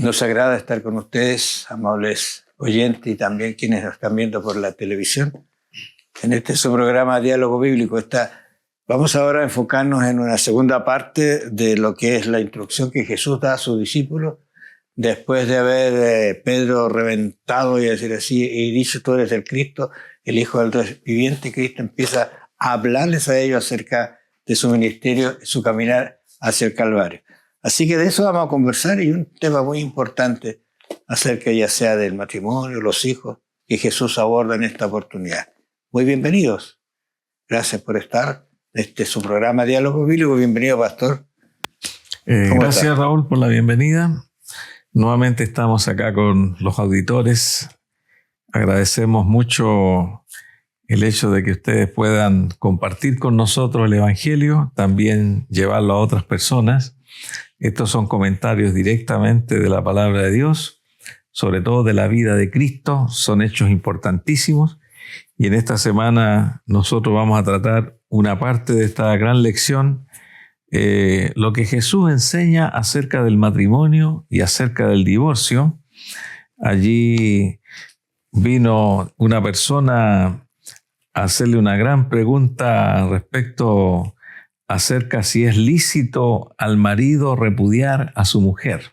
Nos agrada estar con ustedes, amables oyentes, y también quienes nos están viendo por la televisión. En este su programa Diálogo Bíblico vamos ahora a enfocarnos en una segunda parte de lo que es la instrucción que Jesús da a sus discípulos después de haber Pedro reventado, y decir así, y dicho: tú eres el Cristo, el Hijo del Dios viviente. Cristo empieza a hablarles a ellos acerca de su ministerio, su caminar hacia el Calvario. Así que de eso vamos a conversar, y un tema muy importante acerca ya sea del matrimonio, los hijos, que Jesús aborda en esta oportunidad. Muy bienvenidos. Gracias por estar en su programa Diálogo Bíblico. Bienvenido, pastor. Gracias, está? Raúl, por la bienvenida. Nuevamente estamos acá con los auditores. Agradecemos mucho el hecho de que ustedes puedan compartir con nosotros el Evangelio, también llevarlo a otras personas. Estos son comentarios directamente de la palabra de Dios, sobre todo de la vida de Cristo. Son hechos importantísimos. Y en esta semana nosotros vamos a tratar una parte de esta gran lección, lo que Jesús enseña acerca del matrimonio y acerca del divorcio. Allí vino una persona a hacerle una gran pregunta respecto acerca si es lícito al marido repudiar a su mujer.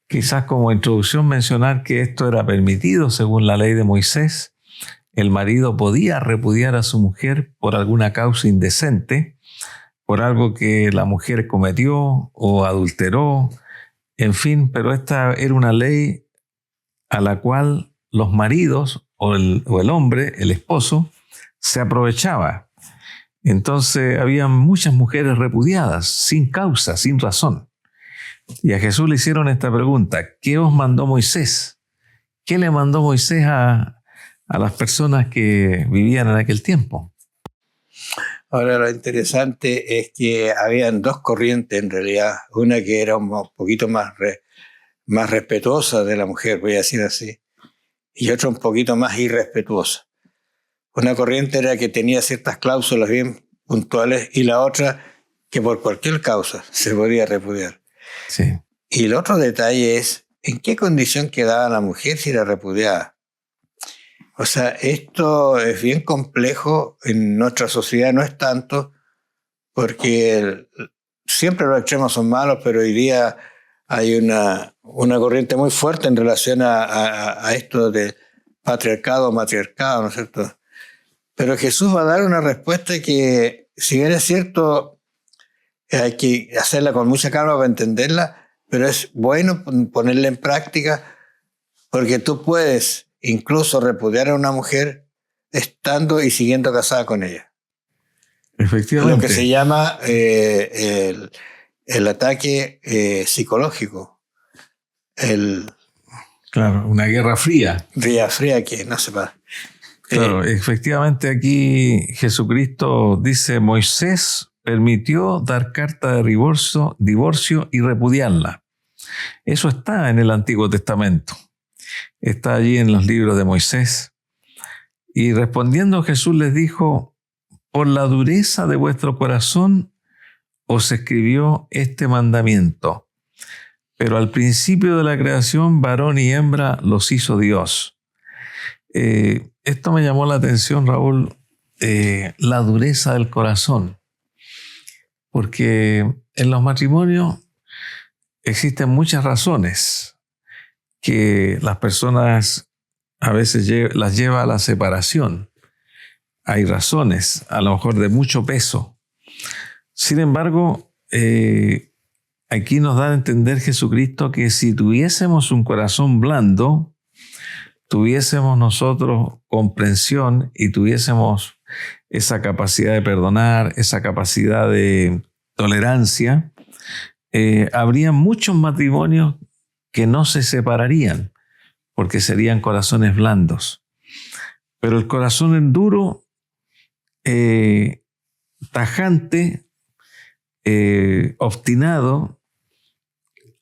Quizás como introducción mencionar que esto era permitido según la ley de Moisés. El marido podía repudiar a su mujer por alguna causa indecente, por algo que la mujer cometió o adulteró, en fin, pero esta era una ley a la cual los maridos o el hombre, el esposo, se aprovechaba. Entonces había muchas mujeres repudiadas, sin causa, sin razón. Y a Jesús le hicieron esta pregunta: ¿qué os mandó Moisés? ¿Qué le mandó Moisés a las personas que vivían en aquel tiempo? Ahora, lo interesante es que habían dos corrientes en realidad. Una que era un poquito más respetuosa de la mujer, voy a decir así, y otra un poquito más irrespetuosa. Una corriente era que tenía ciertas cláusulas bien puntuales, y la otra que por cualquier causa se podía repudiar. Sí. Y el otro detalle es en qué condición quedaba la mujer si era repudiada. O sea, esto es bien complejo. En nuestra sociedad no es tanto, porque siempre los extremos son malos, pero hoy día hay una corriente muy fuerte en relación a esto de patriarcado o matriarcado, ¿no es cierto? Pero Jesús va a dar una respuesta que, si bien es cierto, hay que hacerla con mucha calma para entenderla, pero es bueno ponerla en práctica, porque tú puedes incluso repudiar a una mujer estando y siguiendo casada con ella. Efectivamente. Lo que se llama el ataque psicológico. Claro, una guerra fría. Guerra fría que no se va. Claro, efectivamente aquí Jesucristo dice: Moisés permitió dar carta de divorcio y repudiarla. Eso está en el Antiguo Testamento. Está allí en los libros de Moisés. Y respondiendo Jesús les dijo: por la dureza de vuestro corazón os escribió este mandamiento. Pero al principio de la creación, varón y hembra los hizo Dios. Esto me llamó la atención, Raúl, la dureza del corazón. Porque en los matrimonios existen muchas razones que las personas a veces las lleva a la separación. Hay razones, a lo mejor de mucho peso. Sin embargo, aquí nos da a entender Jesucristo que si tuviésemos un corazón blando, tuviésemos nosotros comprensión y tuviésemos esa capacidad de perdonar, esa capacidad de tolerancia, habría muchos matrimonios que no se separarían, porque serían corazones blandos. Pero el corazón duro, tajante, obstinado,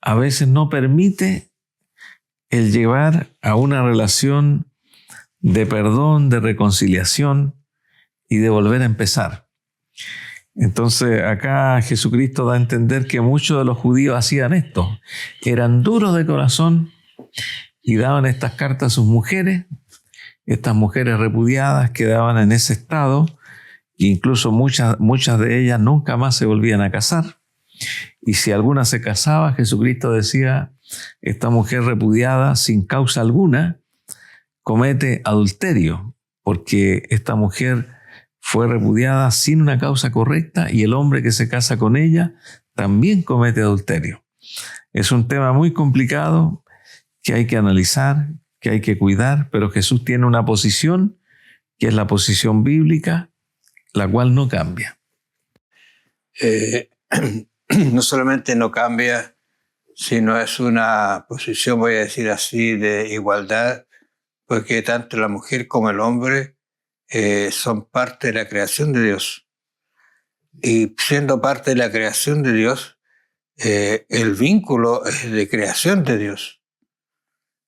a veces no permite el llevar a una relación de perdón, de reconciliación y de volver a empezar. Entonces acá Jesucristo da a entender que muchos de los judíos hacían esto. Eran duros de corazón y daban estas cartas a sus mujeres. Estas mujeres repudiadas quedaban en ese estado. Incluso muchas de ellas nunca más se volvían a casar. Y si alguna se casaba, Jesucristo decía, esta mujer repudiada sin causa alguna comete adulterio, porque esta mujer fue repudiada sin una causa correcta y el hombre que se casa con ella también comete adulterio. Es un tema muy complicado que hay que analizar, que hay que cuidar, pero Jesús tiene una posición que es la posición bíblica, la cual no cambia. No solamente no cambia, sino es una posición, voy a decir así, de igualdad, porque tanto la mujer como el hombre son parte de la creación de Dios. Y siendo parte de la creación de Dios, el vínculo es de creación de Dios.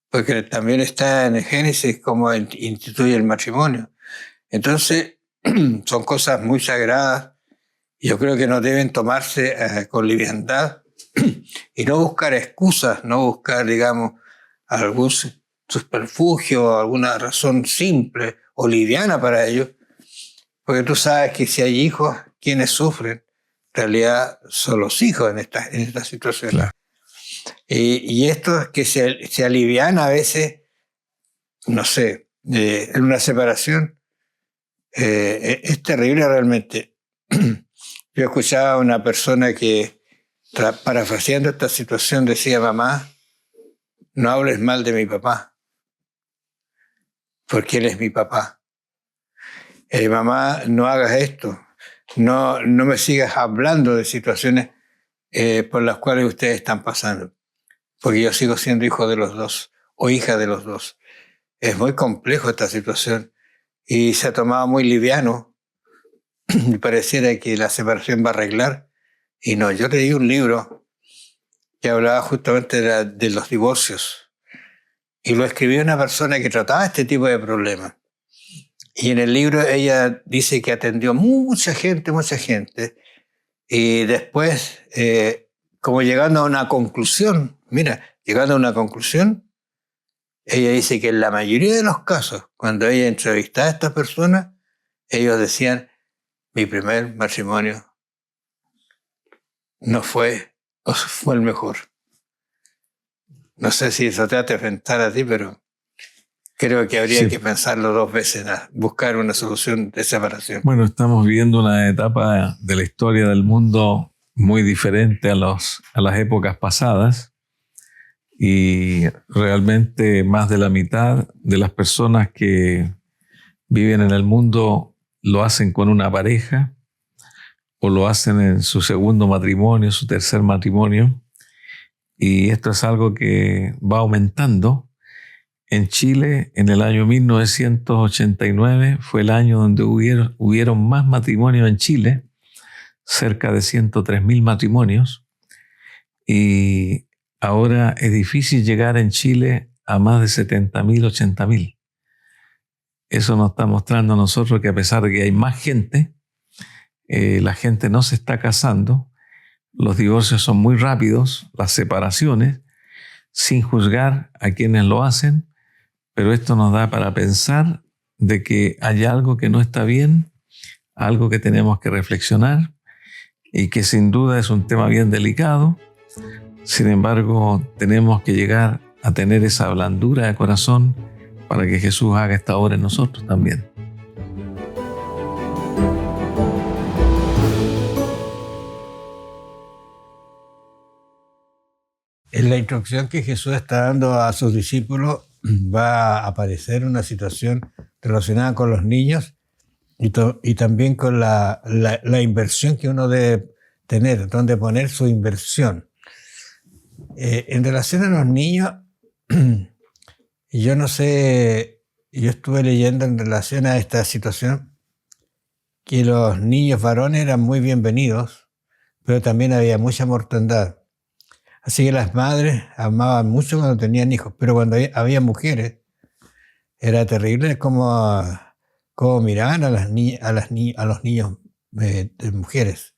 Porque también está en el Génesis cómo instituye el matrimonio. Entonces, son cosas muy sagradas. Yo creo que no deben tomarse con liviandad y no buscar excusas, no buscar, digamos, algún subterfugio, alguna razón simple o liviana para ellos, porque tú sabes que si hay hijos, quienes sufren, en realidad son los hijos en esta situación. Claro. Y esto que se aliviana a veces, no sé, en una separación, es terrible realmente. Yo escuchaba a una persona que, parafraseando esta situación, decía, mamá, no hables mal de mi papá, porque él es mi papá. Mamá, no hagas esto, no me sigas hablando de situaciones por las cuales ustedes están pasando, porque yo sigo siendo hijo de los dos o hija de los dos. Es muy complejo esta situación y se ha tomado muy liviano y pareciera que la separación va a arreglar. Y no, yo leí un libro que hablaba justamente de los divorcios y lo escribió una persona que trataba este tipo de problemas. Y en el libro ella dice que atendió mucha gente, y después, como llegando a una conclusión, ella dice que en la mayoría de los casos, cuando ella entrevistaba a estas personas, ellos decían, mi primer matrimonio no fue el mejor. No sé si eso te hace enfrentar a ti, pero creo que habría que pensarlo 2 veces, buscar una solución de separación. Bueno, estamos viviendo una etapa de la historia del mundo muy diferente a las épocas pasadas y realmente más de la mitad de las personas que viven en el mundo lo hacen con una pareja o lo hacen en su segundo matrimonio, su tercer matrimonio, y esto es algo que va aumentando. En Chile, en el año 1989, fue el año donde hubieron más matrimonios en Chile, cerca de 103.000 matrimonios, y ahora es difícil llegar en Chile a más de 70.000, 80.000. Eso nos está mostrando a nosotros que a pesar de que hay más gente, la gente no se está casando, los divorcios son muy rápidos, las separaciones, sin juzgar a quienes lo hacen, pero esto nos da para pensar de que hay algo que no está bien, algo que tenemos que reflexionar y que sin duda es un tema bien delicado. Sin embargo, tenemos que llegar a tener esa blandura de corazón para que Jesús haga esta obra en nosotros también. En la instrucción que Jesús está dando a sus discípulos va a aparecer una situación relacionada con los niños y también con la inversión que uno debe tener, donde poner su inversión. En relación a los niños, yo no sé, yo estuve leyendo en relación a esta situación que los niños varones eran muy bienvenidos, pero también había mucha mortandad. Así que las madres amaban mucho cuando tenían hijos, pero cuando había mujeres era terrible como miraban a los niños de mujeres.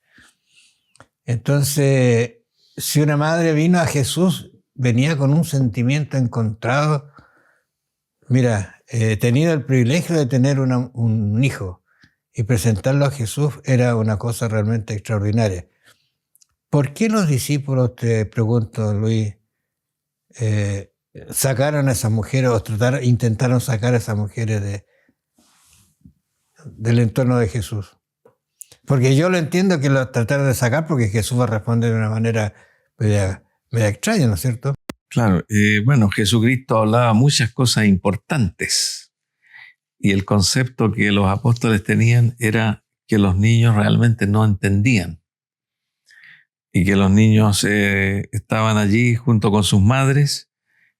Entonces, si una madre vino a Jesús, venía con un sentimiento encontrado. Mira, he tenido el privilegio de tener un hijo y presentarlo a Jesús era una cosa realmente extraordinaria. ¿Por qué los discípulos, te pregunto, Luis, sacaron a esas mujeres o intentaron sacar a esas mujeres del entorno de Jesús? Porque yo lo entiendo que lo trataron de sacar porque Jesús va a responder de una manera media extraña, ¿no es cierto? Claro, bueno, Jesucristo hablaba muchas cosas importantes y el concepto que los apóstoles tenían era que los niños realmente no entendían y que los niños estaban allí junto con sus madres,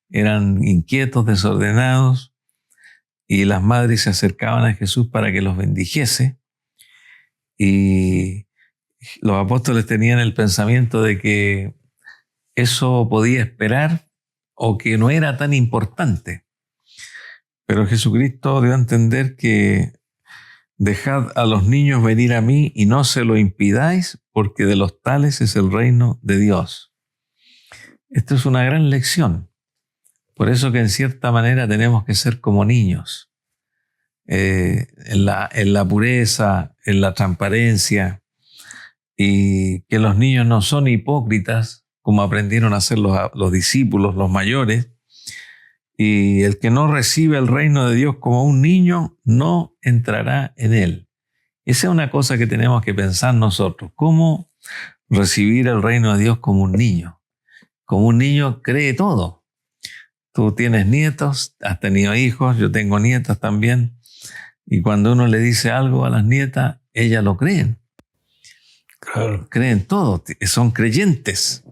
eran inquietos, desordenados, y las madres se acercaban a Jesús para que los bendijese, y los apóstoles tenían el pensamiento de que eso podía esperar o que no era tan importante. Pero Jesucristo dio a entender que dejad a los niños venir a mí y no se lo impidáis, porque de los tales es el reino de Dios. Esto es una gran lección. Por eso que en cierta manera tenemos que ser como niños, en la pureza, en la transparencia, y que los niños no son hipócritas, como aprendieron a ser los discípulos, los mayores, y el que no recibe el reino de Dios como un niño no entrará en él. Esa es una cosa que tenemos que pensar nosotros. ¿Cómo recibir el reino de Dios como un niño? Como un niño cree todo. Tú tienes nietos, has tenido hijos, yo tengo nietas también, y cuando uno le dice algo a las nietas, ellas lo creen. Claro. Creen todo, son creyentes.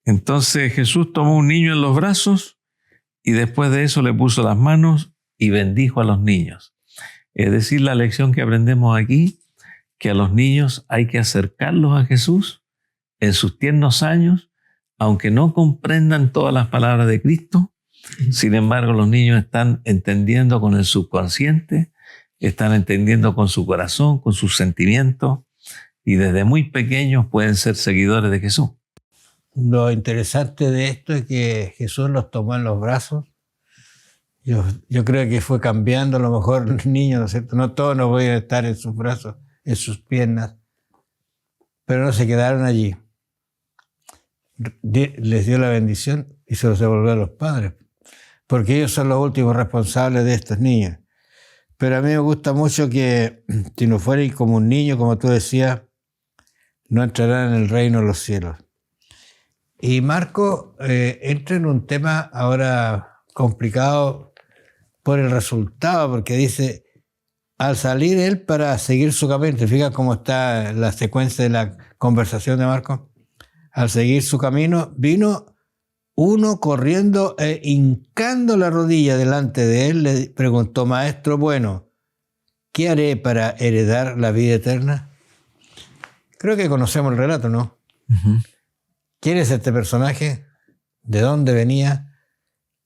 Entonces Jesús tomó un niño en los brazos y después de eso le puso las manos y bendijo a los niños. Es decir, la lección que aprendemos aquí, que a los niños hay que acercarlos a Jesús en sus tiernos años, aunque no comprendan todas las palabras de Cristo. Sin embargo, los niños están entendiendo con el subconsciente, están entendiendo con su corazón, con sus sentimientos, y desde muy pequeños pueden ser seguidores de Jesús. Lo interesante de esto es que Jesús los tomó en los brazos. Yo creo que fue cambiando, a lo mejor los niños, ¿no es cierto? No todos no podían estar en sus brazos, en sus piernas, pero no se quedaron allí. Les dio la bendición y se los devolvió a los padres, porque ellos son los últimos responsables de estos niños. Pero a mí me gusta mucho que si no fueran como un niño, como tú decías, no entrarán en el reino de los cielos. Y Marco entra en un tema ahora complicado por el resultado, porque dice, al salir él para seguir su camino, ¿te fijas cómo está la secuencia de la conversación de Marco? Al seguir su camino, vino uno corriendo e hincando la rodilla delante de él, le preguntó, maestro bueno, ¿qué haré para heredar la vida eterna? Creo que conocemos el relato, ¿no? Uh-huh. ¿Quién es este personaje? ¿De dónde venía?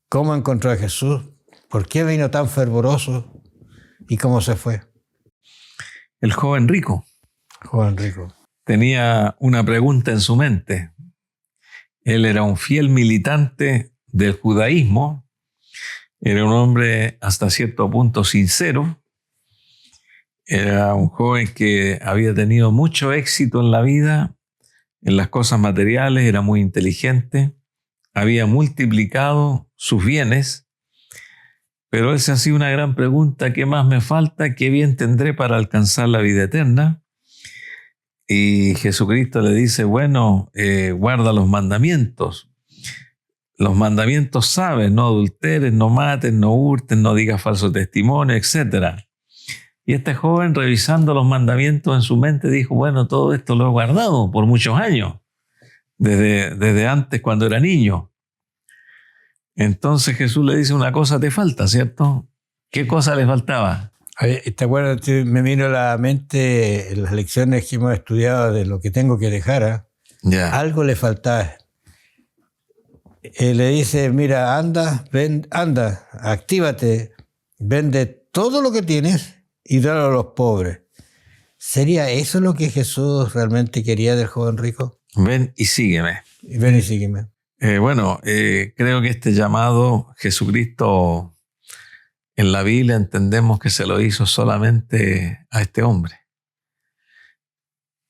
¿Cómo encontró a Jesús? ¿Por qué vino tan fervoroso? ¿Y cómo se fue? El joven rico. Joven rico. Tenía una pregunta en su mente. Él era un fiel militante del judaísmo. Era un hombre hasta cierto punto sincero. Era un joven que había tenido mucho éxito en la vida, en las cosas materiales, era muy inteligente, había multiplicado sus bienes, pero él se hacía una gran pregunta: ¿qué más me falta? ¿Qué bien tendré para alcanzar la vida eterna? Y Jesucristo le dice, bueno, guarda los mandamientos. Los mandamientos sabes, no adulteres, no mates, no hurtes, no digas falso testimonio, etc. Y este joven, revisando los mandamientos en su mente, dijo, bueno, todo esto lo he guardado por muchos años, desde antes cuando era niño. Entonces Jesús le dice, una cosa te falta, ¿cierto? ¿Qué cosa le faltaba? ¿Te acuerdas? Me vino a la mente las lecciones que hemos estudiado de lo que tengo que dejar. Ya. Algo le faltaba. Le dice, mira, anda, actívate, vende todo lo que tienes y dalo a los pobres. ¿Sería eso lo que Jesús realmente quería del joven rico? Ven y sígueme. Ven y sígueme. Creo que este llamado Jesucristo en la Biblia entendemos que se lo hizo solamente a este hombre.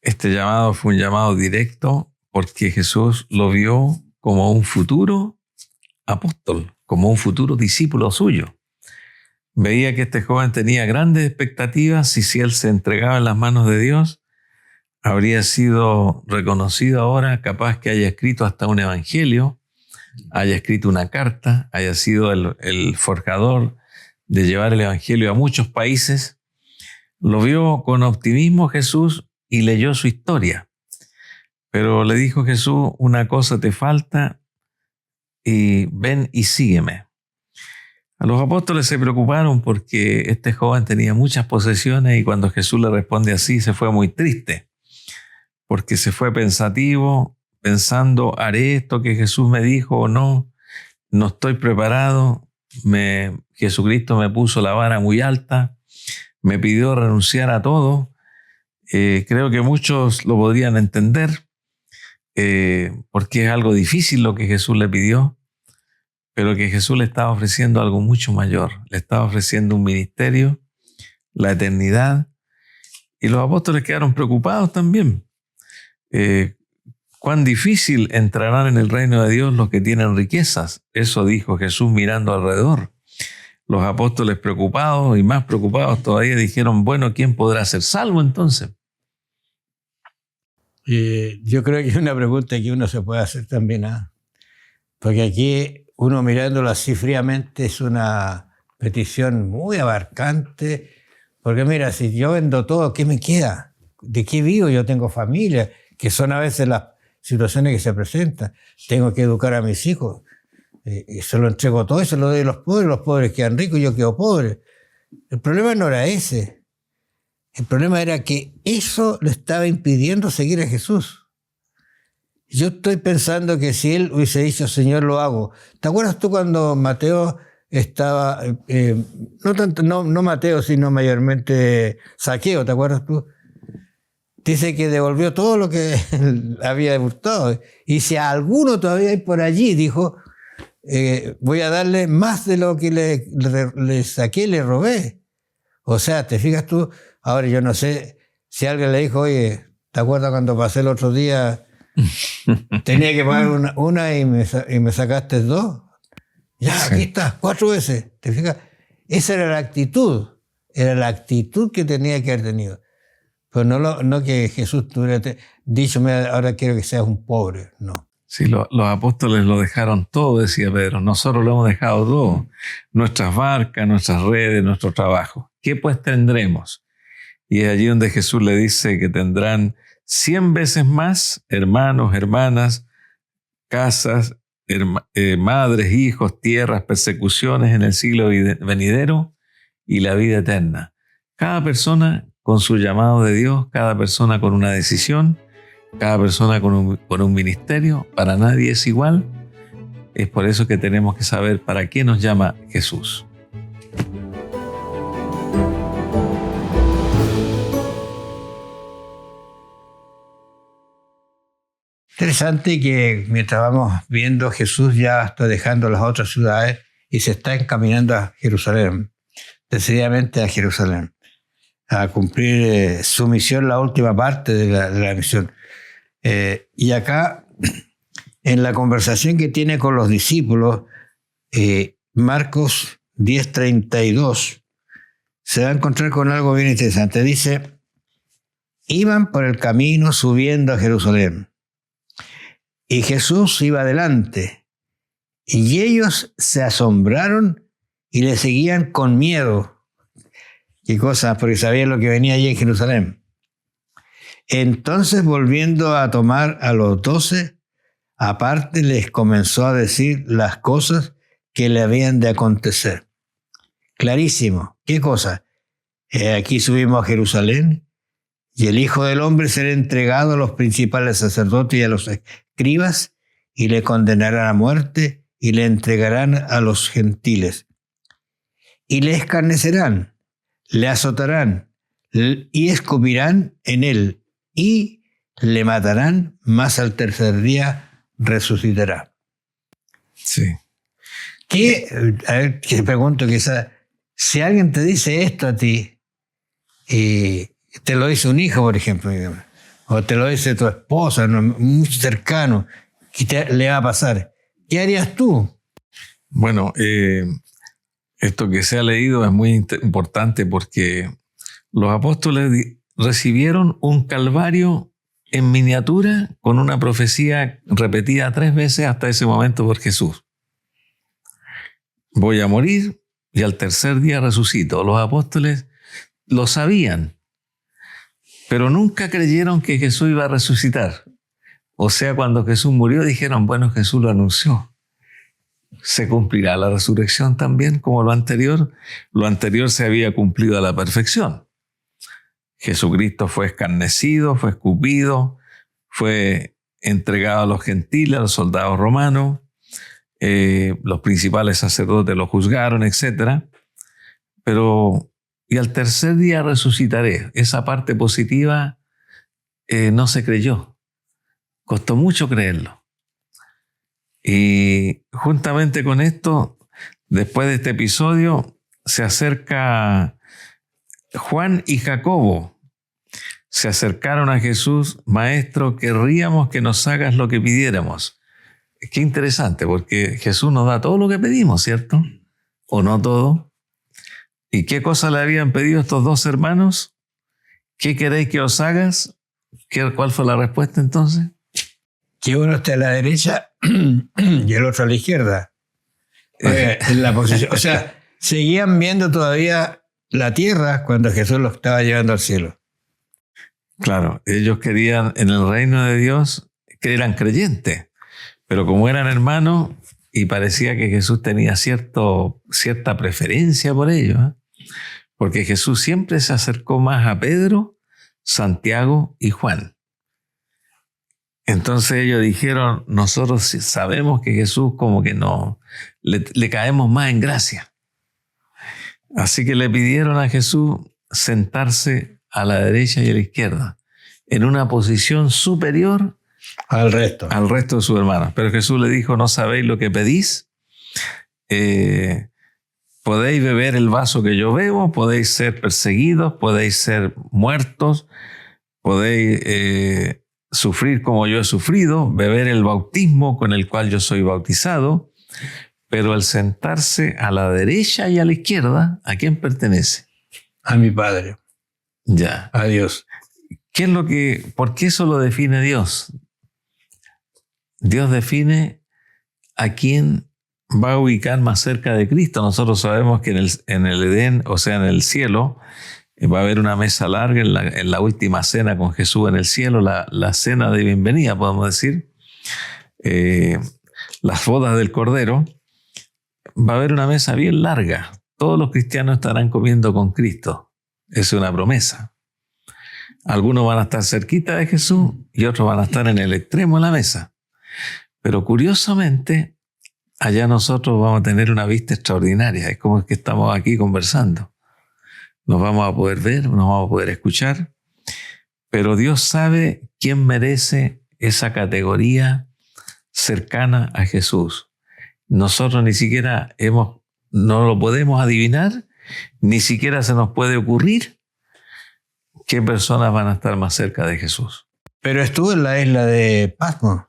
Este llamado fue un llamado directo porque Jesús lo vio como un futuro apóstol, como un futuro discípulo suyo. Veía que este joven tenía grandes expectativas y si él se entregaba en las manos de Dios, habría sido reconocido ahora, capaz que haya escrito hasta un evangelio, haya escrito una carta, haya sido el forjador de llevar el evangelio a muchos países. Lo vio con optimismo Jesús y leyó su historia. Pero le dijo Jesús, una cosa te falta y ven y sígueme. A los apóstoles se preocuparon porque este joven tenía muchas posesiones y cuando Jesús le responde así se fue muy triste, porque se fue pensativo, pensando, ¿haré esto que Jesús me dijo o no? No estoy preparado. Jesucristo me puso la vara muy alta, me pidió renunciar a todo. Creo que muchos lo podrían entender, porque es algo difícil lo que Jesús le pidió. Pero que Jesús le estaba ofreciendo algo mucho mayor. Le estaba ofreciendo un ministerio, la eternidad. Y los apóstoles quedaron preocupados también. Cuán difícil entrarán en el reino de Dios los que tienen riquezas. Eso dijo Jesús mirando alrededor. Los apóstoles preocupados y más preocupados todavía dijeron, bueno, ¿quién podrá ser salvo entonces? Yo creo que es una pregunta que uno se puede hacer también. Porque aquí uno mirándolo así fríamente es una petición muy abarcante, porque mira, si yo vendo todo, ¿qué me queda? ¿De qué vivo? Yo tengo familia, que son a veces las situaciones que se presentan. Tengo que educar a mis hijos, se lo entrego todo y se lo doy a los pobres quedan ricos y yo quedo pobre. El problema no era ese, el problema era que eso le estaba impidiendo seguir a Jesús. Yo estoy pensando que si él hubiese dicho, Señor, lo hago. ¿Te acuerdas tú cuando Mateo estaba, no Mateo, sino mayormente Zaqueo, ¿te acuerdas tú? Dice que devolvió todo lo que había hurtado. Y si a alguno todavía hay por allí, dijo, voy a darle más de lo que le saqué, le robé. O sea, ¿te fijas tú? Ahora yo no sé si alguien le dijo, oye, ¿te acuerdas cuando pasé el otro día? Tenía que pagar una y me sacaste 2. Ya, sí. Aquí está, 4 veces. ¿Te fijas? Esa era la actitud. Era la actitud que tenía que haber tenido. Pero no que Jesús tuviera dicho, ahora quiero que seas un pobre. No. Sí, los apóstoles lo dejaron todo, decía Pedro. Nosotros lo hemos dejado todo. Nuestras barcas, nuestras redes, nuestro trabajo. ¿Qué pues tendremos? Y es allí donde Jesús le dice que tendrán 100 veces más hermanos, hermanas, casas, madres, hijos, tierras, persecuciones en el siglo venidero y la vida eterna. Cada persona con su llamado de Dios, cada persona con una decisión, cada persona con un ministerio, para nadie es igual. Es por eso que tenemos que saber para qué nos llama Jesús. Interesante que mientras vamos viendo, Jesús ya está dejando las otras ciudades y se está encaminando a Jerusalén, decididamente a Jerusalén, a cumplir su misión, la última parte de la misión. Y acá, en la conversación que tiene con los discípulos, Marcos 10:32, se va a encontrar con algo bien interesante. Dice, iban por el camino subiendo a Jerusalén. Y Jesús iba adelante, y ellos se asombraron y le seguían con miedo. ¿Qué cosa? Porque sabían lo que venía allí en Jerusalén. Entonces, volviendo a tomar a los 12, aparte les comenzó a decir las cosas que le habían de acontecer. Clarísimo. ¿Qué cosa? Aquí subimos a Jerusalén, y el Hijo del Hombre será entregado a los principales sacerdotes y a los escribas, y le condenarán a muerte, y le entregarán a los gentiles. Y le escarnecerán, le azotarán, y escupirán en él y le matarán, mas al tercer día resucitará. Sí. A ver, te pregunto quizás, si alguien te dice esto a ti, y te lo dice un hijo, por ejemplo, o te lo dice tu esposa, ¿no?, muy cercano, ¿qué le va a pasar? ¿Qué harías tú? Bueno, esto que se ha leído es muy importante porque los apóstoles recibieron un calvario en miniatura con una profecía repetida 3 veces hasta ese momento por Jesús. Voy a morir y al tercer día resucito. Los apóstoles lo sabían, pero nunca creyeron que Jesús iba a resucitar. O sea, cuando Jesús murió dijeron, bueno, Jesús lo anunció. ¿Se cumplirá la resurrección también como lo anterior? Lo anterior se había cumplido a la perfección. Jesucristo fue escarnecido, fue escupido, fue entregado a los gentiles, a los soldados romanos, los principales sacerdotes lo juzgaron, etc. Pero, y al tercer día resucitaré. Esa parte positiva no se creyó. Costó mucho creerlo. Y juntamente con esto, después de este episodio, se acerca Juan y Jacobo. Se acercaron a Jesús: Maestro, querríamos que nos hagas lo que pidiéramos. Qué interesante, porque Jesús nos da todo lo que pedimos, ¿cierto? ¿O no todo? ¿Y qué cosa le habían pedido estos 2 hermanos? ¿Qué queréis que os hagas? ¿Cuál fue la respuesta entonces? Que uno esté a la derecha y el otro a la izquierda. En la posición. O sea, seguían viendo todavía la tierra cuando Jesús los estaba llevando al cielo. Claro, ellos querían en el reino de Dios, que eran creyentes, pero como eran hermanos y parecía que Jesús tenía cierta preferencia por ellos, porque Jesús siempre se acercó más a Pedro, Santiago y Juan. Entonces ellos dijeron, nosotros sabemos que Jesús como que no, le caemos más en gracia. Así que le pidieron a Jesús sentarse a la derecha y a la izquierda, en una posición superior al resto de sus hermanos. Pero Jesús le dijo, no sabéis lo que pedís, podéis beber el vaso que yo bebo, podéis ser perseguidos, podéis ser muertos, podéis sufrir como yo he sufrido, beber el bautismo con el cual yo soy bautizado, pero el sentarse a la derecha y a la izquierda, ¿a quién pertenece? A mi Padre. Ya. A Dios. ¿Por qué eso lo define Dios? Dios define a quién va a ubicar más cerca de Cristo. Nosotros sabemos que en el Edén, o sea, en el cielo, va a haber una mesa larga en la última cena con Jesús en el cielo, la cena de bienvenida, podemos decir, las bodas del Cordero. Va a haber una mesa bien larga. Todos los cristianos estarán comiendo con Cristo. Es una promesa. Algunos van a estar cerquita de Jesús y otros van a estar en el extremo de la mesa. Pero curiosamente, allá nosotros vamos a tener una vista extraordinaria. Es como que estamos aquí conversando. Nos vamos a poder ver, nos vamos a poder escuchar. Pero Dios sabe quién merece esa categoría cercana a Jesús. Nosotros ni siquiera no lo podemos adivinar, ni siquiera se nos puede ocurrir qué personas van a estar más cerca de Jesús. Pero estuvo en la isla de Patmos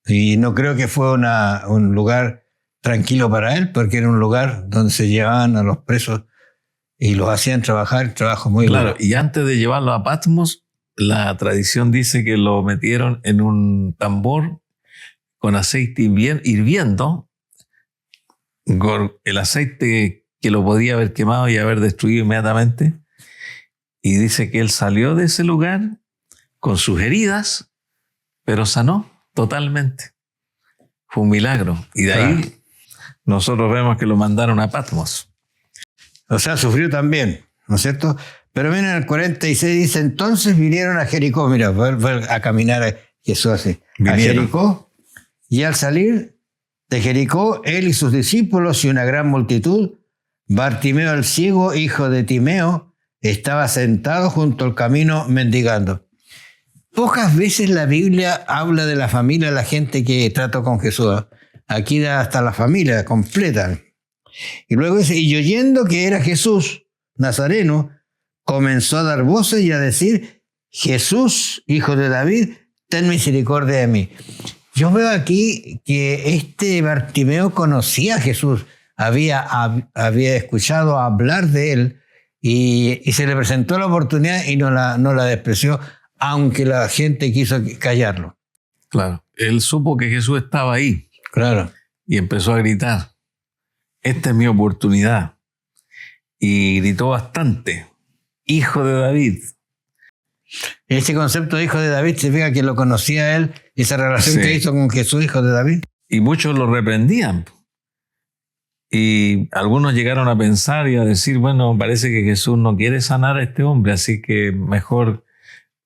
y no creo que fue un lugar tranquilo para él, porque era un lugar donde se llevaban a los presos y los hacían trabajo muy duro. Claro, y antes de llevarlo a Patmos, la tradición dice que lo metieron en un tambor con aceite hirviendo, el aceite que lo podía haber quemado y haber destruido inmediatamente. Y dice que él salió de ese lugar con sus heridas, pero sanó totalmente. Fue un milagro. Y de ahí nosotros vemos que lo mandaron a Patmos. O sea, sufrió también, ¿no es cierto? Pero miren, el 46 dice, entonces vinieron a Jericó. Mira, fue a caminar a Jesús así. A Jericó. Y al salir de Jericó, él y sus discípulos y una gran multitud, Bartimeo el ciego, hijo de Timeo, estaba sentado junto al camino mendigando. Pocas veces la Biblia habla de la familia, la gente que trató con Jesús. Aquí da hasta la familia completa. Y luego dice, y oyendo que era Jesús Nazareno, comenzó a dar voces y a decir, Jesús, hijo de David, ten misericordia de mí. Yo veo aquí que este Bartimeo conocía a Jesús, había escuchado hablar de él y se le presentó la oportunidad y no la despreció, aunque la gente quiso callarlo. Claro, él supo que Jesús estaba ahí. Claro. Y empezó a gritar, esta es mi oportunidad. Y gritó bastante, hijo de David. Ese concepto de hijo de David significa que lo conocía él, esa relación que hizo con Jesús, hijo de David. Y muchos lo reprendían. Y algunos llegaron a pensar y a decir, bueno, parece que Jesús no quiere sanar a este hombre, así que mejor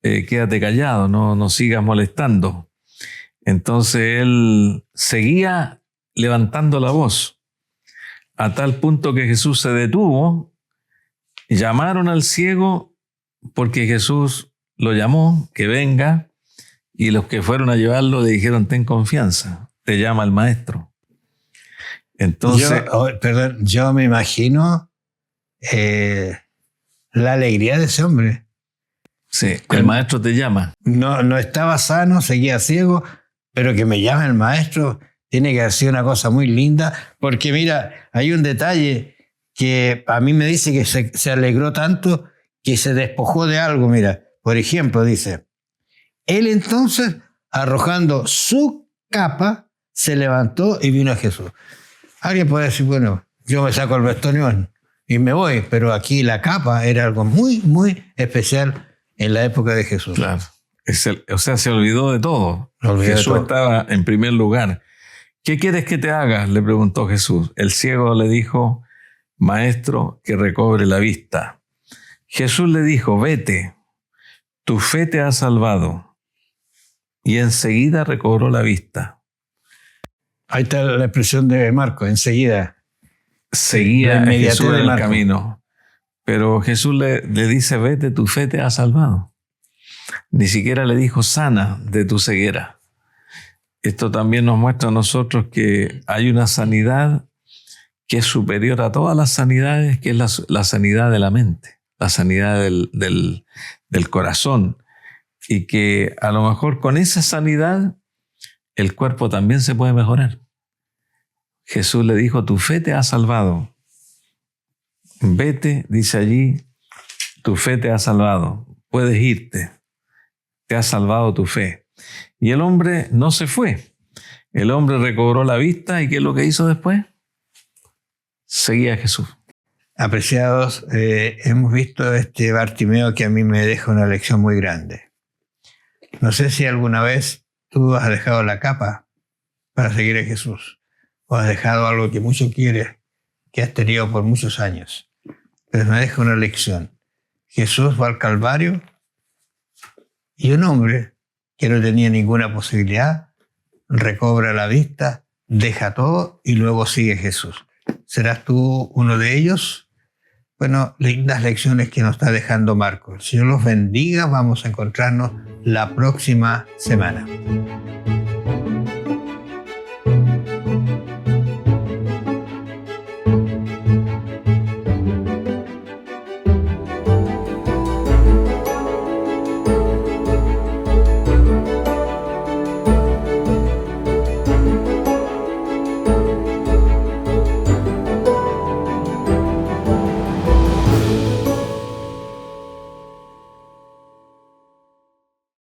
quédate callado, no sigas molestando. Entonces él seguía levantando la voz, a tal punto que Jesús se detuvo, llamaron al ciego porque Jesús lo llamó, que venga, y los que fueron a llevarlo le dijeron, ten confianza, te llama el maestro. Entonces, yo me imagino la alegría de ese hombre. Sí, el maestro te llama. No estaba sano, seguía ciego, pero que me llame el maestro tiene que haber sido una cosa muy linda, porque mira, hay un detalle que a mí me dice que se alegró tanto que se despojó de algo. Mira, por ejemplo, dice, él entonces, arrojando su capa, se levantó y vino a Jesús. Alguien puede decir, bueno, yo me saco el vestuario y me voy, pero aquí la capa era algo muy, muy especial en la época de Jesús. Claro. O sea, se olvidó de todo. Jesús estaba en primer lugar. ¿Qué quieres que te haga?, le preguntó Jesús. El ciego le dijo, maestro, que recobre la vista. Jesús le dijo, vete, tu fe te ha salvado. Y enseguida recobró la vista. Ahí está la expresión de Marcos, enseguida. Seguía Jesús en el camino. Pero Jesús le dice, vete, tu fe te ha salvado. Ni siquiera le dijo, sana de tu ceguera. Esto también nos muestra a nosotros que hay una sanidad que es superior a todas las sanidades, que es la sanidad de la mente, la sanidad del corazón. Y que a lo mejor con esa sanidad el cuerpo también se puede mejorar. Jesús le dijo, tu fe te ha salvado. Vete, dice allí, tu fe te ha salvado. Puedes irte. Te ha salvado tu fe. Y el hombre no se fue. El hombre recobró la vista y ¿qué es lo que hizo después? Seguía a Jesús. Apreciados, hemos visto este Bartimeo que a mí me deja una lección muy grande. No sé si alguna vez tú has dejado la capa para seguir a Jesús o has dejado algo que mucho quieres, que has tenido por muchos años. Pero me deja una lección. Jesús va al Calvario y un hombre que no tenía ninguna posibilidad recobra la vista, deja todo y luego sigue a Jesús. ¿Serás tú uno de ellos? Bueno, lindas lecciones que nos está dejando Marcos. El Señor los bendiga. Vamos a encontrarnos la próxima semana.